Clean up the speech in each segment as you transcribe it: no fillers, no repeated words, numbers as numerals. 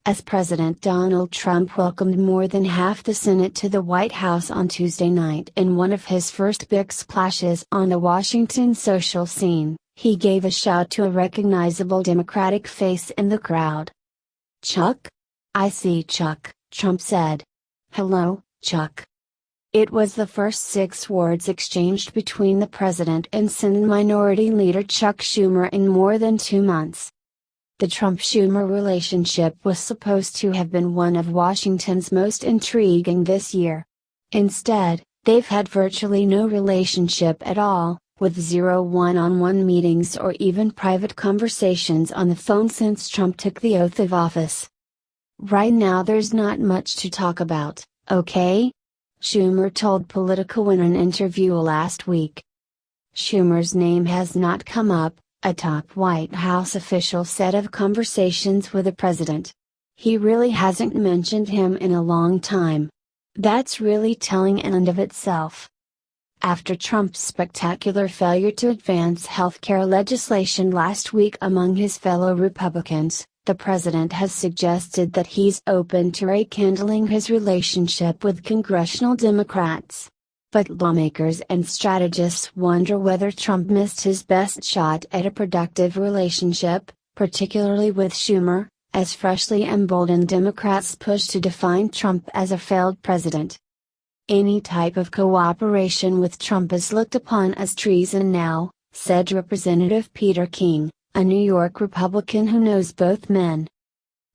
as President Donald Trump welcomed more than half the Senate to the White House on Tuesday night in one of his first big splashes on the Washington social scene. He gave a shout to a recognizable Democratic face in the crowd. "Chuck? I see Chuck," Trump said. "Hello, Chuck." It was the first 6 words exchanged between the president and Senate Minority Leader Chuck Schumer in more than 2 months. The Trump-Schumer relationship was supposed to have been one of Washington's most intriguing this year. Instead, they've had virtually no relationship at all, with 0 one-on-one meetings or even private conversations on the phone since Trump took the oath of office. "Right now there's not much to talk about, okay?" Schumer told Politico in an interview last week. Schumer's name has not come up, a top White House official said of conversations with the president. "He really hasn't mentioned him in a long time. That's really telling in and of itself." After Trump's spectacular failure to advance healthcare legislation last week among his fellow Republicans, the president has suggested that he's open to rekindling his relationship with congressional Democrats. But lawmakers and strategists wonder whether Trump missed his best shot at a productive relationship, particularly with Schumer, as freshly emboldened Democrats push to define Trump as a failed president. "Any type of cooperation with Trump is looked upon as treason now," said Representative Peter King, a New York Republican who knows both men.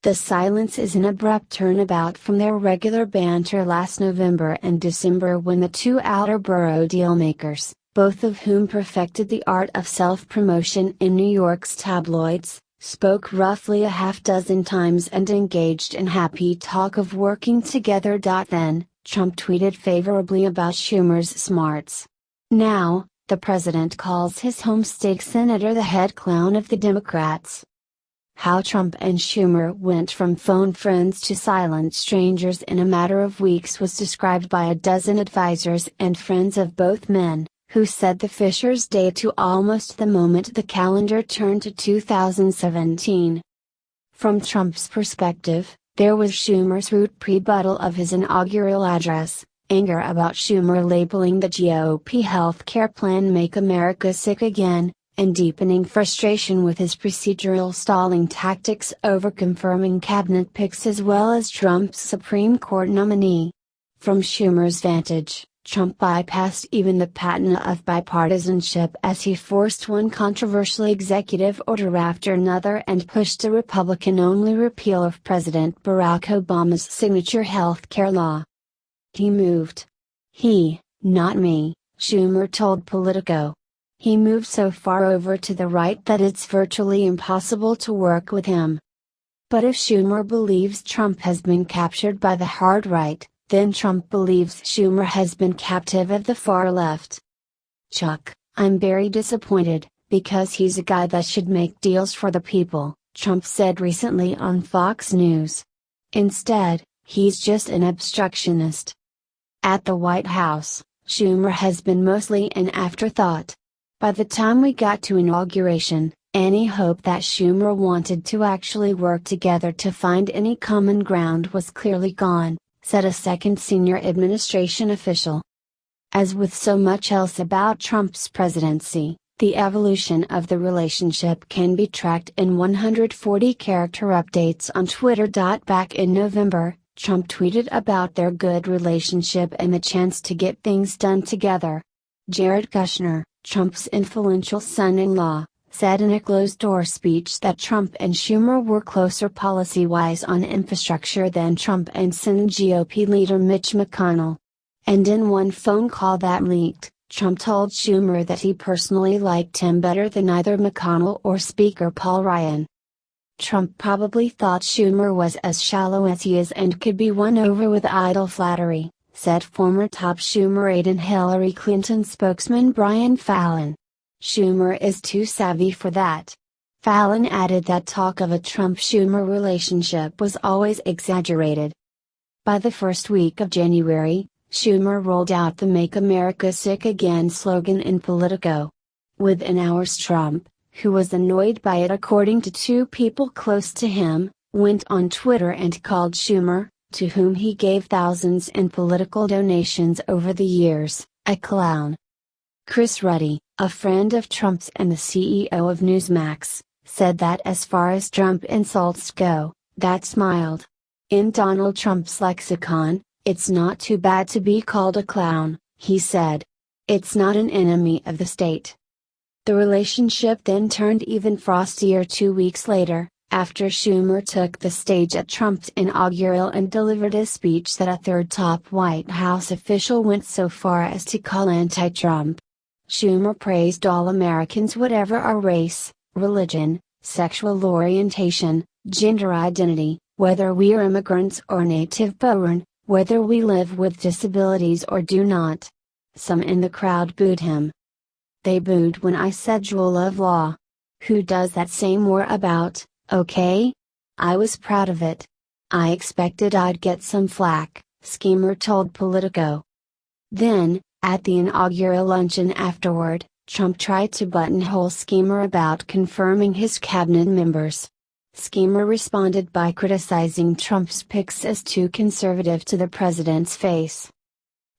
The silence is an abrupt turnabout from their regular banter last November and December when the 2 outer borough dealmakers, both of whom perfected the art of self-promotion in New York's tabloids, spoke roughly a half-dozen times and engaged in happy talk of working together. Then, Trump tweeted favorably about Schumer's smarts. Now, the president calls his home state senator the head clown of the Democrats. How Trump and Schumer went from phone friends to silent strangers in a matter of weeks was described by a dozen advisors and friends of both men, who said the fissures date to almost the moment the calendar turned to 2017. From Trump's perspective, there was Schumer's rude rebuttal of his inaugural address, anger about Schumer labeling the GOP health care plan "Make America Sick Again," and deepening frustration with his procedural stalling tactics over confirming cabinet picks as well as Trump's Supreme Court nominee. From Schumer's vantage, Trump bypassed even the patina of bipartisanship as he forced one controversial executive order after another and pushed a Republican-only repeal of President Barack Obama's signature health care law. "He moved. He, not me," Schumer told Politico. "He moved so far over to the right that it's virtually impossible to work with him." But if Schumer believes Trump has been captured by the hard right, then Trump believes Schumer has been captive of the far left. "Chuck, I'm very disappointed, because he's a guy that should make deals for the people," Trump said recently on Fox News. "Instead, he's just an obstructionist." At the White House, Schumer has been mostly an afterthought. By the time we got to inauguration, any hope that Schumer wanted to actually work together to find any common ground was clearly gone, said a second senior administration official. As with so much else about Trump's presidency, the evolution of the relationship can be tracked in 140-character updates on Twitter. Back in November, Trump tweeted about their good relationship and the chance to get things done together. Jared Kushner, Trump's influential son-in-law, said in a closed-door speech that Trump and Schumer were closer policy-wise on infrastructure than Trump and Senate GOP leader Mitch McConnell. And in one phone call that leaked, Trump told Schumer that he personally liked him better than either McConnell or Speaker Paul Ryan. Trump probably thought Schumer was as shallow as he is and could be won over with idle flattery, said former top Schumer aide and Hillary Clinton spokesman Brian Fallon. Schumer is too savvy for that. Fallon added that talk of a Trump-Schumer relationship was always exaggerated. By the first week of January, Schumer rolled out the "Make America Sick Again" slogan in Politico. Within hours, Trump, who was annoyed by it according to 2 people close to him, went on Twitter and called Schumer, to whom he gave thousands in political donations over the years, a clown. Chris Ruddy, a friend of Trump's and the CEO of Newsmax, said that as far as Trump insults go, that's mild. In Donald Trump's lexicon, it's not too bad to be called a clown, he said. It's not an enemy of the state. The relationship then turned even frostier 2 weeks later, after Schumer took the stage at Trump's inaugural and delivered a speech that a third top White House official went so far as to call anti-Trump. Schumer praised all Americans whatever our race, religion, sexual orientation, gender identity, whether we are immigrants or native born, whether we live with disabilities or do not. Some in the crowd booed him. They booed when I said rule of law. Who does that say more about, okay? I was proud of it. I expected I'd get some flack, Schumer told Politico. Then, at the inaugural luncheon afterward, Trump tried to buttonhole Schumer about confirming his cabinet members. Schumer responded by criticizing Trump's picks as too conservative to the president's face.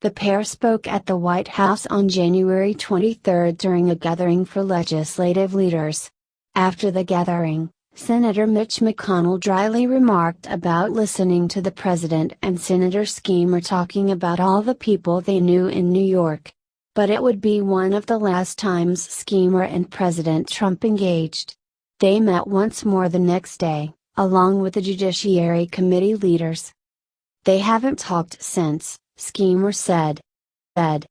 The pair spoke at the White House on January 23 during a gathering for legislative leaders. After the gathering, Senator Mitch McConnell dryly remarked about listening to the president and Senator Schumer talking about all the people they knew in New York. But it would be one of the last times Schumer and President Trump engaged. They met once more the next day, along with the Judiciary Committee leaders. They haven't talked since, Schumer said.